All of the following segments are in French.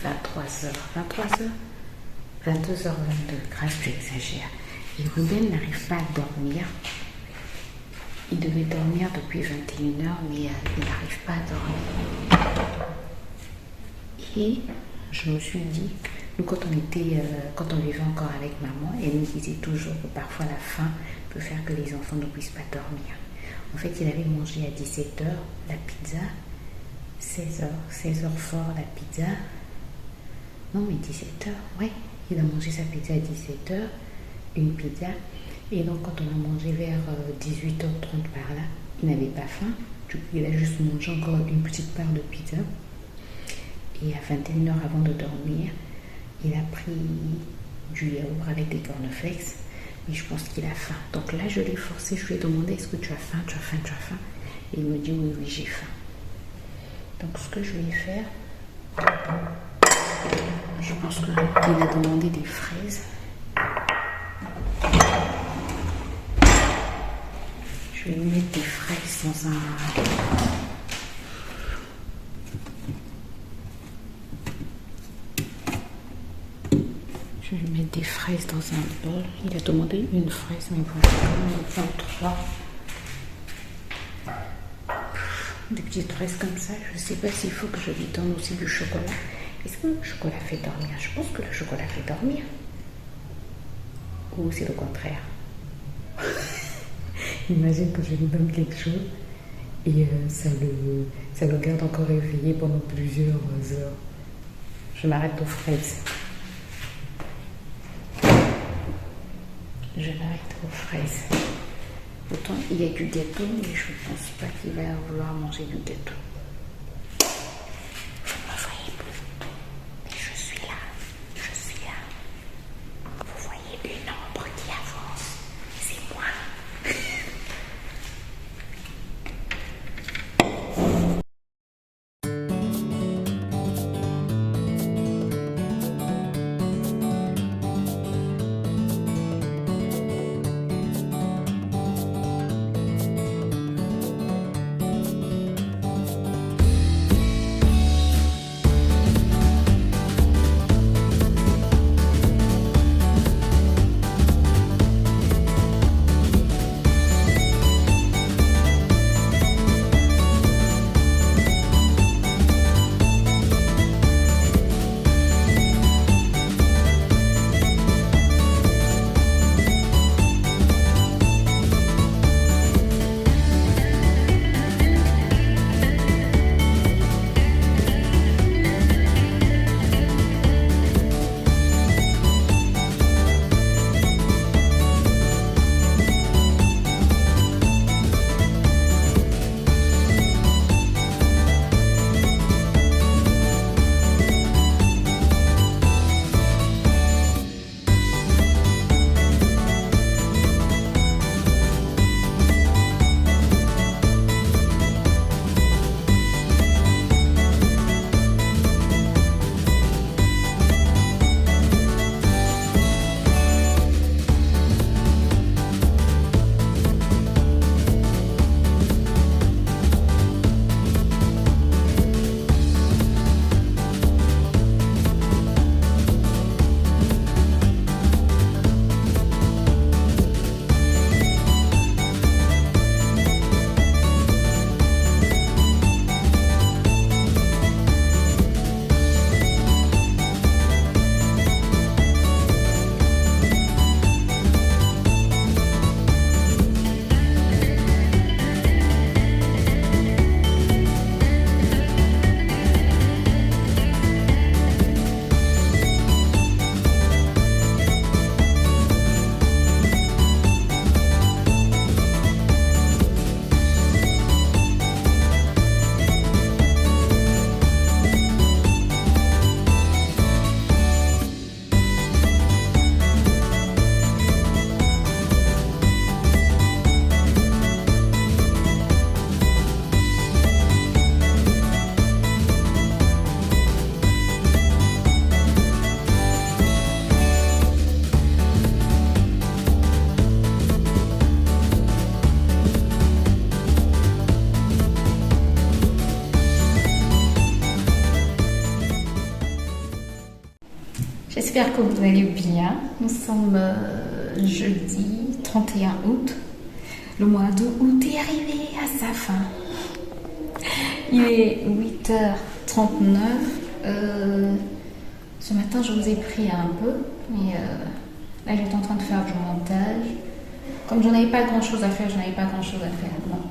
23h. 23h 22h22, grâce, j'exagère. Et Ruben n'arrive pas à dormir. Il devait dormir depuis 21h, mais il n'arrive pas à dormir. Et je me suis dit, nous quand on vivait encore avec maman, elle nous disait toujours que parfois la faim peut faire que les enfants ne puissent pas dormir. En fait, il avait mangé à 17h la pizza, 16h fort la pizza. Non mais 17h, ouais, il a mangé sa pizza à 17h, une pizza. Et donc quand on a mangé vers 18h30 par là, il n'avait pas faim. Du coup, il a juste mangé encore une petite part de pizza. Et à 21h avant de dormir, il a pris du yaourt avec des cornflakes. Mais je pense qu'il a faim. Donc là, je l'ai forcé, je lui ai demandé, est-ce que tu as faim, tu as faim, tu as faim? Et il me dit, oui, oui, j'ai faim. Donc ce que je vais faire, je pense qu'il a demandé des fraises. Je vais lui mettre des fraises dans un... Je vais lui mettre des fraises dans un bol. Il a demandé une fraise, mais bon, je vais quand même en prendre 3. Des petites fraises comme ça. Je ne sais pas s'il faut que je lui donne aussi du chocolat. Est-ce que le chocolat fait dormir? Je pense que le chocolat fait dormir. Ou c'est le contraire? Imagine que je lui donne quelque chose et ça le garde encore éveillé pendant plusieurs heures. Je m'arrête aux fraises. Je m'arrête aux fraises. Pourtant, il y a du gâteau, mais je ne pense pas qu'il va vouloir manger du gâteau. Vous ne me voyez plus, mais je suis là. Je suis là. Vous voyez une ombre qui avance. C'est moi. J'espère que vous allez bien. Nous sommes jeudi 31 août. Le mois d'août est arrivé à sa fin. Il est 8h39. Ce matin, je vous ai pris un peu. Mais là, j'étais en train de faire du montage. Comme je n'avais pas grand-chose à faire, Non.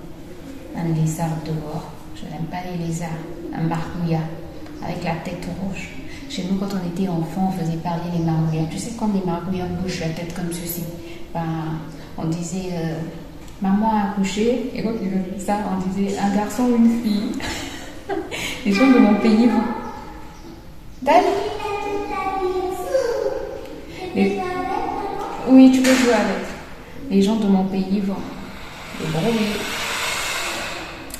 Un lézard dehors. Je n'aime pas les lézards. Un marmouillat avec la tête rouge. Chez nous, quand on était enfant, on faisait parler les marmouillats. Tu sais, quand les marmouillats bougent la tête comme ceci, on disait maman a accouché. Et quand ils disaient ça, on disait un garçon ou une fille. Les gens de mon pays vont. Oui, tu peux jouer avec. Les gens de mon pays vont le brouiller.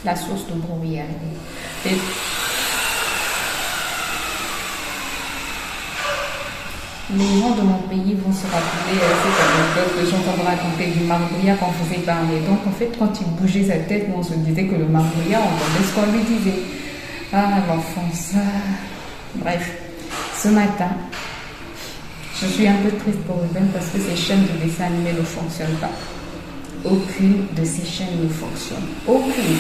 La sauce de brouiller. Les gens de mon pays vont se rappeler cette anecdote que j'entends raconter du marmouillat qu'on faisait parler. Donc en fait, quand il bougeait sa tête, on se disait que le marmouillat, on entendait ce qu'on lui disait. Ah, l'enfance. Bref, ce matin, je suis un peu triste pour Ruben parce que ces chaînes de dessins animés ne fonctionnent pas. Aucune de ces chaînes ne fonctionne. Aucune.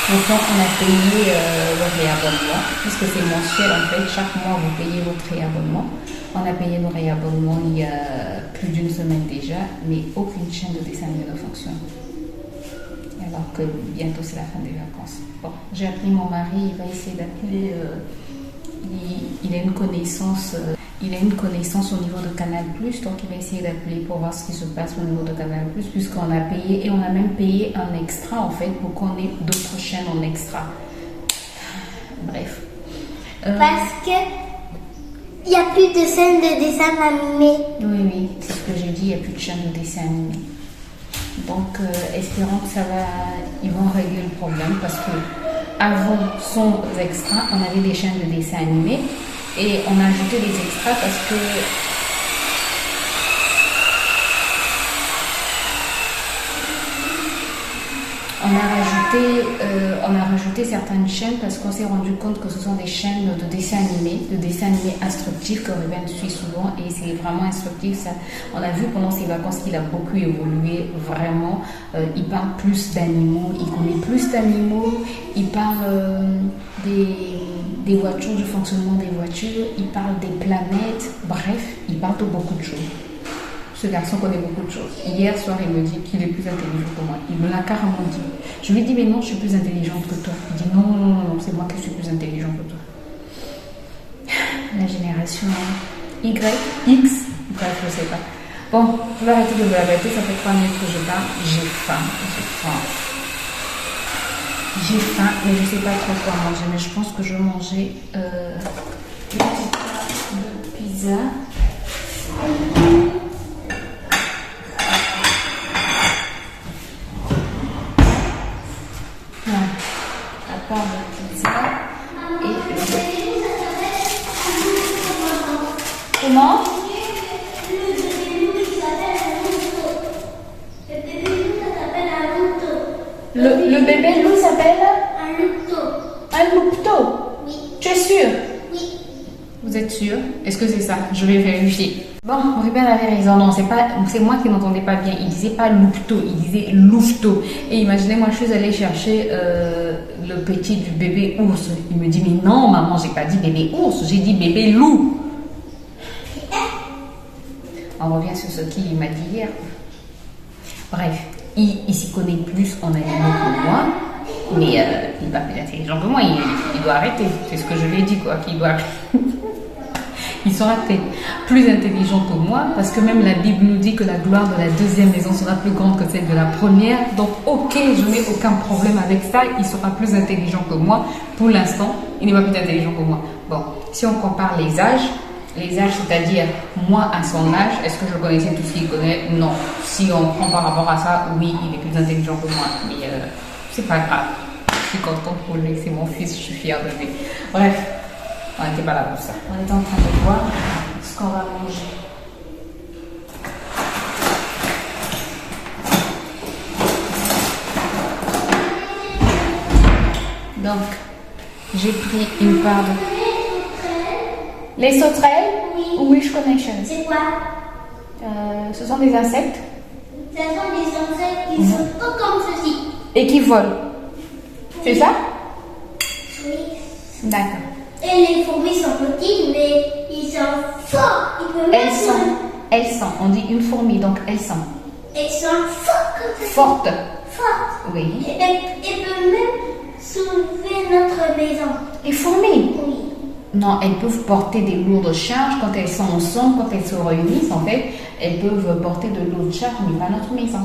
Pourtant, on a payé le réabonnement, puisque c'est mensuel en fait. Chaque mois, vous payez votre réabonnement. On a payé nos réabonnements il y a plus d'une semaine déjà, mais aucune chaîne de dessin animé ne fonctionne. Alors que bientôt, c'est la fin des vacances. Bon, j'ai appelé mon mari, il va essayer d'appeler. Il a une connaissance. Il a une connaissance au niveau de Canal+, donc il va essayer d'appeler pour voir ce qui se passe au niveau de Canal+, puisqu'on a payé, et on a même payé un extra en fait, pour qu'on ait d'autres chaînes en extra. Bref. Parce que il n'y a plus de scènes de dessin animé. Oui, c'est ce que j'ai dit, il n'y a plus de chaînes de dessin animé. Donc, espérons que ils vont régler le problème, parce que avant, sans extra, on avait des chaînes de dessin animé. Et on a ajouté des extras parce que on a rajouté certaines chaînes parce qu'on s'est rendu compte que ce sont des chaînes de dessins animés instructifs que Ruben suit souvent et c'est vraiment instructif. Ça, on a vu pendant ses vacances qu'il a beaucoup évolué, vraiment. Il parle plus d'animaux, il connaît plus d'animaux, il parle des voitures, du fonctionnement des voitures, il parle des planètes, bref, il parle de beaucoup de choses. Ce garçon connaît beaucoup de choses. Hier soir, il me dit qu'il est plus intelligent que moi. Il me l'a carrément dit. Je lui ai dit, mais non, je suis plus intelligente que toi. Il dit, non, c'est moi qui suis plus intelligent que toi. La génération Y, X, bref, je sais pas. Bon, je vais arrêter de blaguer, ça fait 3 minutes que je parle. J'ai faim, mais je sais pas trop quoi manger. Mais je pense que je vais manger une petite part de pizza. De pizza et comment? Le bébé loup s'appelle un loup-to. Un loup-to? Oui. Tu es sûr? Oui. Vous êtes sûr? Est-ce que c'est ça? Je vais vérifier. Bon, Ruben avait raison. Non, c'est moi qui n'entendais pas bien. Il disait pas loup-to, il disait loup-to. Et imaginez, moi, je suis allée chercher le petit du bébé ours. Il me dit, mais non, maman, j'ai pas dit bébé ours, j'ai dit bébé loup. On revient sur ce qu'il m'a dit hier. Bref, il s'y connaît plus en animaux que moi, mais il n'est pas plus intelligent que moi. Il doit arrêter. C'est ce que je lui ai dit, quoi, qu'il doit arrêter. Il sera plus intelligent que moi, parce que même la Bible nous dit que la gloire de la deuxième maison sera plus grande que celle de la première. Donc, ok, je n'ai aucun problème avec ça. Il sera plus intelligent que moi. Pour l'instant, il n'est pas plus intelligent que moi. Bon, si on compare les âges, c'est-à-dire moi à son âge, est-ce que je connaissais tout ce qu'il connaît? Non. Si on prend par rapport à ça, oui, il est plus intelligent que moi. Mais c'est pas grave. Je suis contente pour lui. C'est mon fils, je suis fière de lui. Bref. On n'était pas là pour ça. On est en train de voir ce qu'on va manger. Donc, j'ai pris une part de... Les sauterelles? Oui. Je connais, chérie. C'est quoi? Ce sont des insectes. Ce sont des insectes qui sont tout comme ceci. Et qui volent. C'est ça? Oui. D'accord. Et les fourmis sont petites, mais ils sont forts. Ils peuvent même Elles sont. On dit une fourmi, donc elles sont. Elles sont fortes comme ceci. Fortes. Fortes. Oui. Et elles peuvent même soulever notre maison. Les fourmis? Oui. Non, elles peuvent porter des lourdes charges quand elles sont ensemble, quand elles se réunissent, en fait, elles peuvent porter de lourdes charges, mais pas notre maison.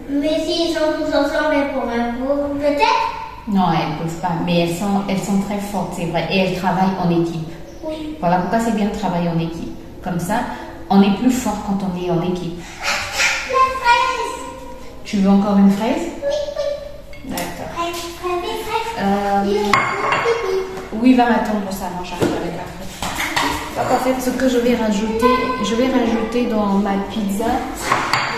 Mais s'ils sont tous ensemble, elles pourraient peut-être? Non, elles ne peuvent pas, mais elles sont très fortes, c'est vrai, et elles travaillent en équipe. Oui. Voilà pourquoi c'est bien de travailler en équipe. Comme ça, on est plus fort quand on est en équipe. La fraise. Tu veux encore une fraise? Oui. D'accord. Fraise. Oui, va m'attendre pour ça, non, j'arrive avec la fraise. Donc en fait, ce que je vais rajouter dans ma pizza,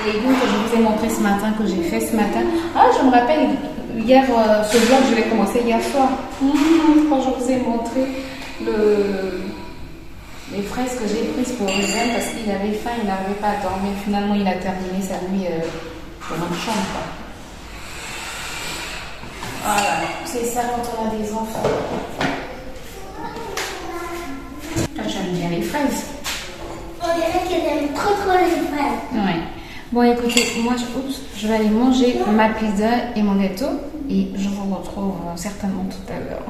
les légumes que je vous ai montré ce matin, que j'ai fait ce matin. Ah, je me rappelle, hier, ce vlog, je l'ai commencé hier soir. Quand je vous ai montré les fraises que j'ai prises pour Ruben parce qu'il avait faim, il n'arrivait pas à dormir. Finalement, il a terminé sa nuit dans notre chambre, quoi. Voilà, c'est ça quand on a des enfants. J'aime bien les fraises. On dirait qu'elle aime trop les fraises. Ouais. Bon, écoutez, moi, je vais aller manger ma pizza et mon gâteau et je vous retrouve certainement tout à l'heure.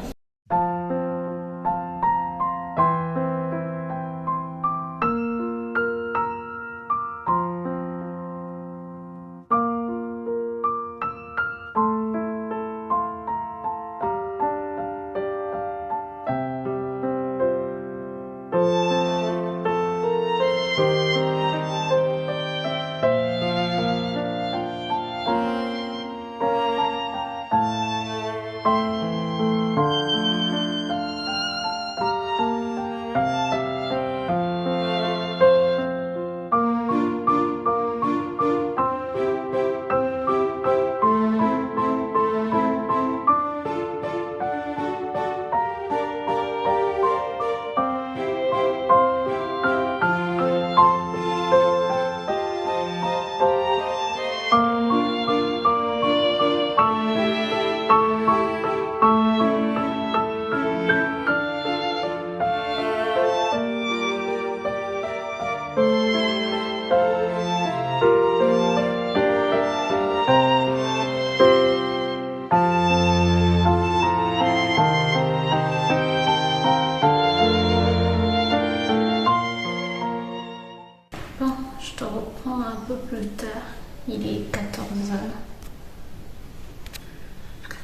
Il est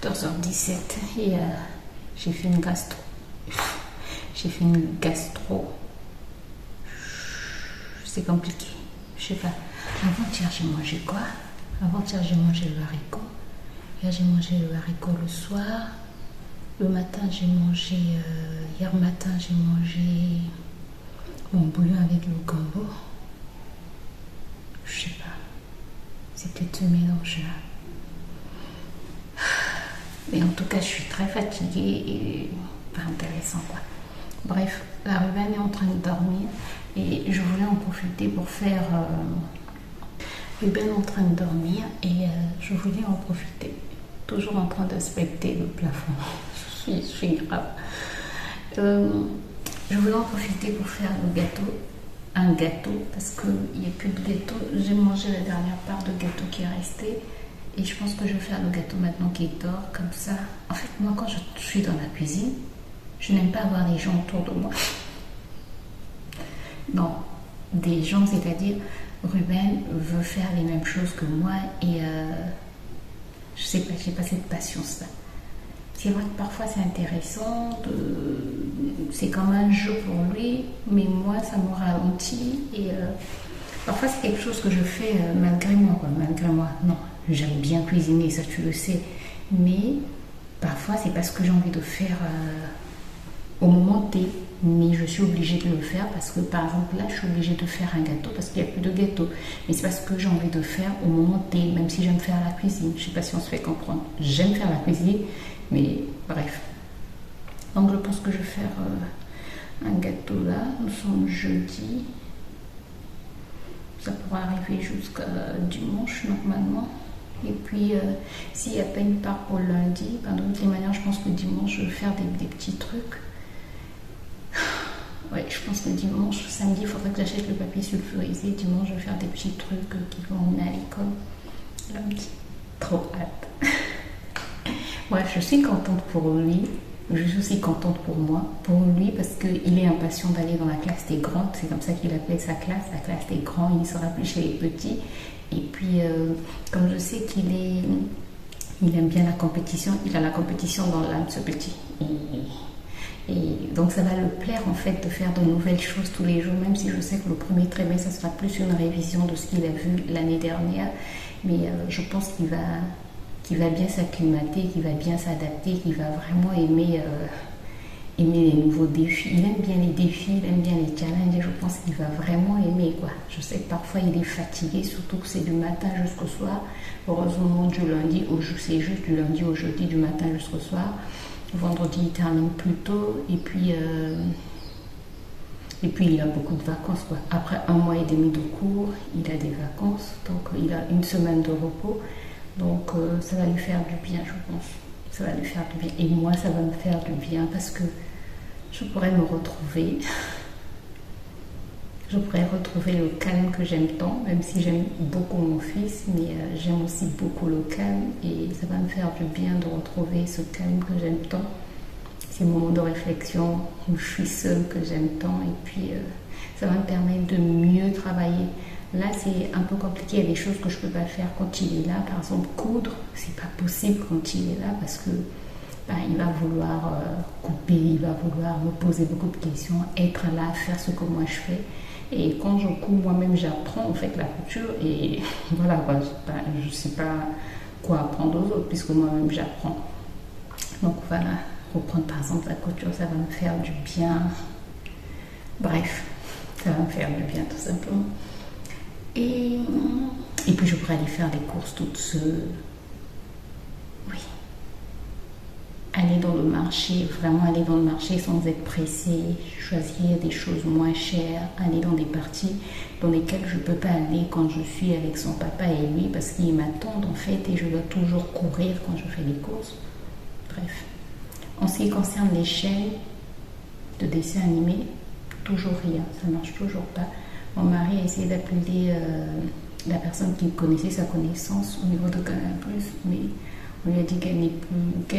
14h17 et j'ai fait une gastro. C'est compliqué. Je sais pas. Avant-hier, j'ai mangé quoi? Avant-hier, j'ai mangé le haricot. Hier, j'ai mangé le haricot le soir. Le matin, j'ai mangé... hier matin, j'ai mangé mon bouillon avec le gombo. Je sais pas. C'est peut-être ce mélange-là. Mais en tout cas, je suis très fatiguée et pas intéressant, quoi. Bref, la Ruben est en train de dormir et je voulais en profiter pour faire... Ruben est en train de dormir et je voulais en profiter. Toujours en train d'inspecter le plafond. je suis grave. Je voulais en profiter pour faire un gâteau parce qu'il n'y a plus de gâteau. J'ai mangé la dernière part de gâteau qui est restée et je pense que je vais faire le gâteau maintenant qu'il dort comme ça. En fait, moi quand je suis dans la cuisine, je n'aime pas avoir les gens autour de moi. Non, des gens, c'est-à-dire Ruben veut faire les mêmes choses que moi et je sais pas, j'ai pas cette patience-là. C'est vrai que parfois c'est intéressant, c'est comme un jeu pour lui, mais moi ça me ralentit et parfois c'est quelque chose que je fais malgré moi, quoi. Malgré moi. Non, j'aime bien cuisiner, ça tu le sais, mais parfois c'est parce que j'ai envie de faire au moment T, mais je suis obligée de le faire parce que par exemple là je suis obligée de faire un gâteau parce qu'il n'y a plus de gâteau, mais c'est parce que j'ai envie de faire au moment T, même si j'aime faire la cuisine. Je sais pas si on se fait comprendre, j'aime faire la cuisine, mais bref. Donc je pense que je vais faire un gâteau là. Nous sommes jeudi. Ça pourra arriver jusqu'à dimanche normalement. Et puis, s'il n'y a pas une part pour lundi, ben, de toutes les manières, je pense que dimanche, je vais faire des petits trucs. Ouais, je pense que dimanche, samedi, il faudrait que j'achète le papier sulfurisé. Dimanche, je vais faire des petits trucs qui vont emmener à l'école. Lundi, trop hâte. Bref, je suis contente pour lui. Je suis aussi contente pour moi. Pour lui, parce qu'il est impatient d'aller dans la classe des grands. C'est comme ça qu'il appelait sa classe, la classe des grands. Il ne sera plus chez les petits. Et puis, comme je sais il aime bien la compétition, il a la compétition dans l'âme, ce petit. Et donc, ça va le plaire, en fait, de faire de nouvelles choses tous les jours, même si je sais que le premier trimestre, ça sera plus une révision de ce qu'il a vu l'année dernière. Mais je pense qu'il va bien s'acclimater, qu'il va bien s'adapter, qu'il va vraiment aimer les nouveaux défis. Il aime bien les défis, il aime bien les challenges et je pense qu'il va vraiment aimer, quoi. Je sais que parfois il est fatigué, surtout que c'est du matin jusqu'au soir. Heureusement, du lundi c'est juste du lundi au jeudi, du matin jusqu'au soir. Vendredi, il termine plus tôt et puis il a beaucoup de vacances, quoi. Après 1 mois et demi de cours, il a des vacances, donc il a 1 semaine de repos. Donc ça va lui faire du bien, je pense. Ça va lui faire du bien. Et moi, ça va me faire du bien parce que je pourrais me retrouver. Je pourrais retrouver le calme que j'aime tant, même si j'aime beaucoup mon fils, mais j'aime aussi beaucoup le calme. Et ça va me faire du bien de retrouver ce calme que j'aime tant. Ces moments de réflexion où je suis seule, que j'aime tant. Et puis, ça va me permettre de mieux travailler. Là, c'est un peu compliqué. Il y a des choses que je ne peux pas faire quand il est là. Par exemple, coudre, c'est pas possible quand il est là parce que il va vouloir couper, il va vouloir me poser beaucoup de questions, être là, faire ce que moi je fais. Et quand je couds, moi-même, j'apprends en fait la couture. Et voilà, je ne sais pas quoi apprendre aux autres puisque moi-même, j'apprends. Donc voilà, reprendre par exemple la couture, ça va me faire du bien. Bref, ça va me faire du bien tout simplement. Et puis je pourrais aller faire des courses toute seule. Oui. Aller dans le marché, vraiment aller dans le marché sans être pressée, choisir des choses moins chères, aller dans des parties dans lesquelles je ne peux pas aller quand je suis avec son papa et lui parce qu'ils m'attendent en fait et je dois toujours courir quand je fais les courses. Bref. En ce qui concerne les chaînes de dessins animés, toujours rien, ça ne marche toujours pas. Mon mari a essayé d'appeler la personne qui connaissait sa connaissance au niveau de Canal+, mais on lui a dit qu'elle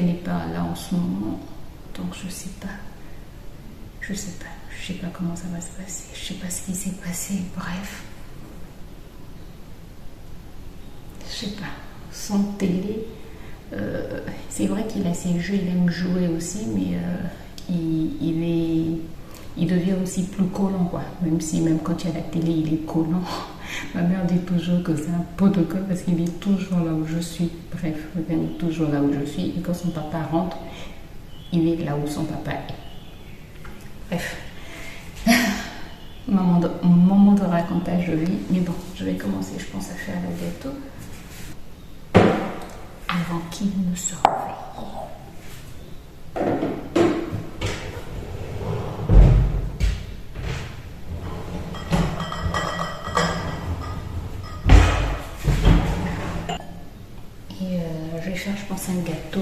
n'est pas là en ce moment. Donc je sais pas comment ça va se passer. Je sais pas ce qui s'est passé. Bref. Je sais pas. Sans télé. C'est vrai qu'il a ses jeux, il aime jouer aussi, mais il devient aussi plus collant, quoi. Même quand il y a la télé, il est collant. Ma mère dit toujours que c'est un pot de colle parce qu'il est toujours là où je suis. Bref, il est toujours là où je suis. Et quand son papa rentre, il est là où son papa est. Bref. Moment de racontage de vie. Mais bon, je vais commencer, je pense, à faire le gâteau avant qu'il ne se réveille. Je vais faire, je pense, un gâteau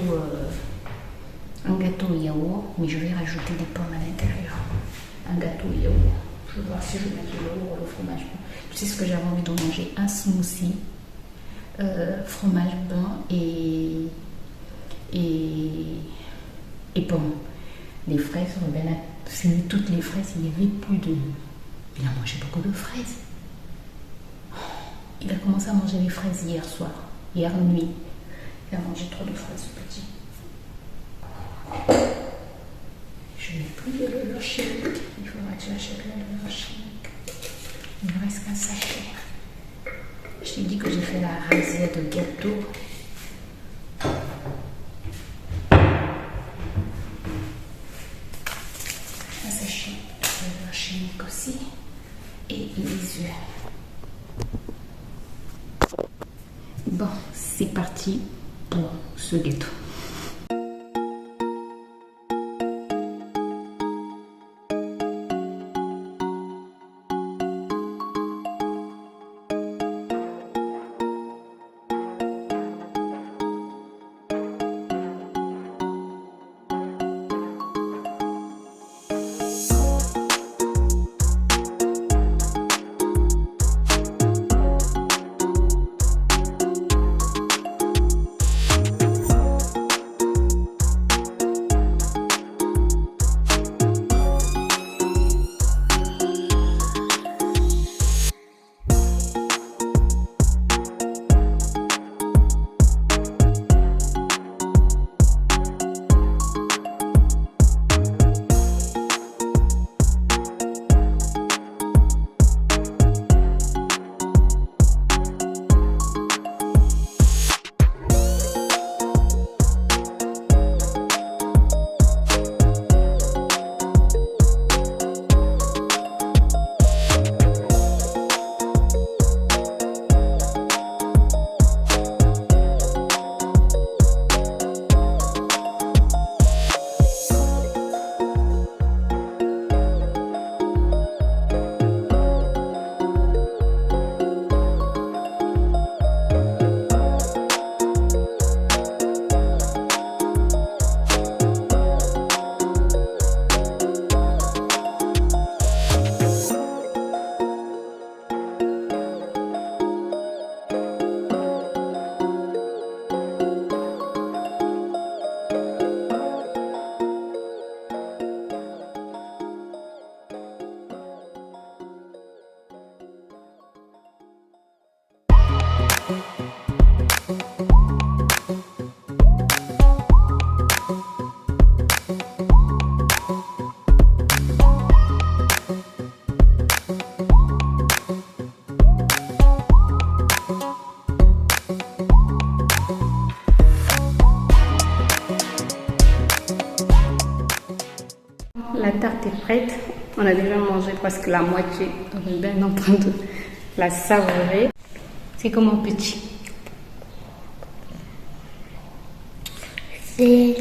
au yaourt, mais je vais rajouter des pommes à l'intérieur. Un gâteau au yaourt. Je vais voir si je vais mettre le yaourt ou le fromage blanc. Tu sais ce que j'avais envie de manger? Un smoothie, fromage blanc et pommes. Les fraises, on a fini toutes les fraises, il n'y avait plus de... Il a mangé beaucoup de fraises. Il a commencé à manger les fraises hier nuit. Il a mangé trop de fraises, ce petit. Je n'ai plus de levure chimique. Il faudra que j'achète la levure chimique. Il me reste qu'un sachet. Je t'ai dit que j'ai fait la razzia de gâteau. Un sachet de levure chimique aussi. Et les œufs. Bon, c'est parti pour ce gâteau. La tarte est prête. On a déjà mangé presque la moitié. On est bien en train de la savourer. C'est comment, petit? C'est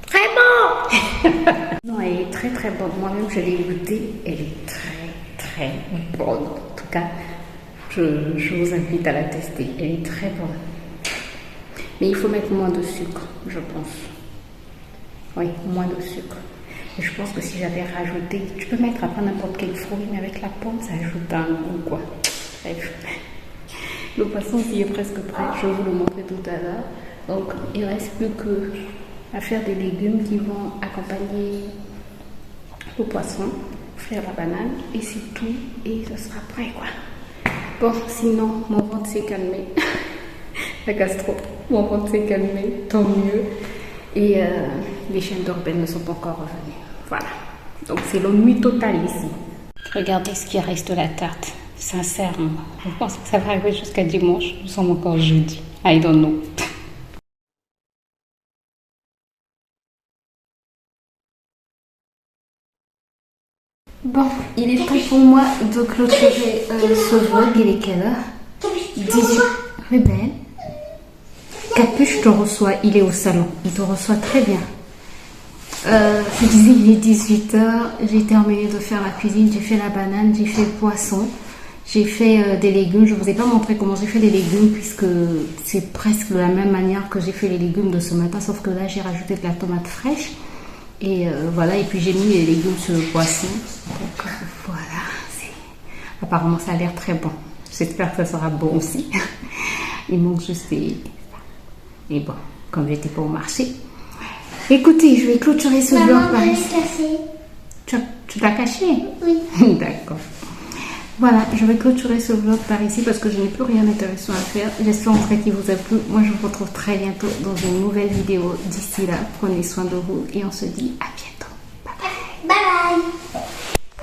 très bon. Non, elle est très très bonne. Moi-même, je l'ai goûtée. Elle est très bonne. En tout cas, je vous invite à la tester. Elle est très bonne. Mais il faut mettre moins de sucre, je pense. Oui, moins de sucre. Et je pense que si j'avais rajouté, tu peux mettre après n'importe quel fruit, mais avec la pomme, ça ajoute un goût, quoi. Bref. Le poisson s'y est presque prêt, je vais vous le montrer tout à l'heure. Donc, il ne reste plus que à faire des légumes qui vont accompagner le poisson, faire la banane, et c'est tout, et ce sera prêt, quoi. Bon, sinon, mon ventre s'est calmé. La gastro, mon ventre s'est calmé, tant mieux. Et les chaînes d'Orben ne sont pas encore revenues. Voilà. Donc c'est l'ennui total ici. Regardez ce qui reste de la tarte. Sincèrement. Je pense que ça va arriver jusqu'à dimanche. Nous sommes encore jeudi. I don't know. Bon, il est temps pour moi de clôturer ce vlog. Il est quelle heure? 18. Rebelle. Capuche te reçoit, il est au salon, il te reçoit très bien. Je disais, il est 18h, j'ai terminé de faire la cuisine, j'ai fait la banane, j'ai fait le poisson, j'ai fait des légumes. Je ne vous ai pas montré comment j'ai fait les légumes puisque c'est presque de la même manière que j'ai fait les légumes de ce matin, sauf que là j'ai rajouté de la tomate fraîche. Et voilà, et puis j'ai mis les légumes sur le poisson. Donc voilà, apparemment ça a l'air très bon. J'espère que ça sera bon aussi. Il manque juste des... Et bon, comme j'étais pas au marché. Écoutez, je vais clôturer ce vlog par ici. Tu l'as caché? Oui. D'accord. Voilà, je vais clôturer ce vlog par ici parce que je n'ai plus rien d'intéressant à faire. J'espère en tout cas qu'il vous a plu. Moi, je vous retrouve très bientôt dans une nouvelle vidéo. D'ici là, prenez soin de vous et on se dit à bientôt.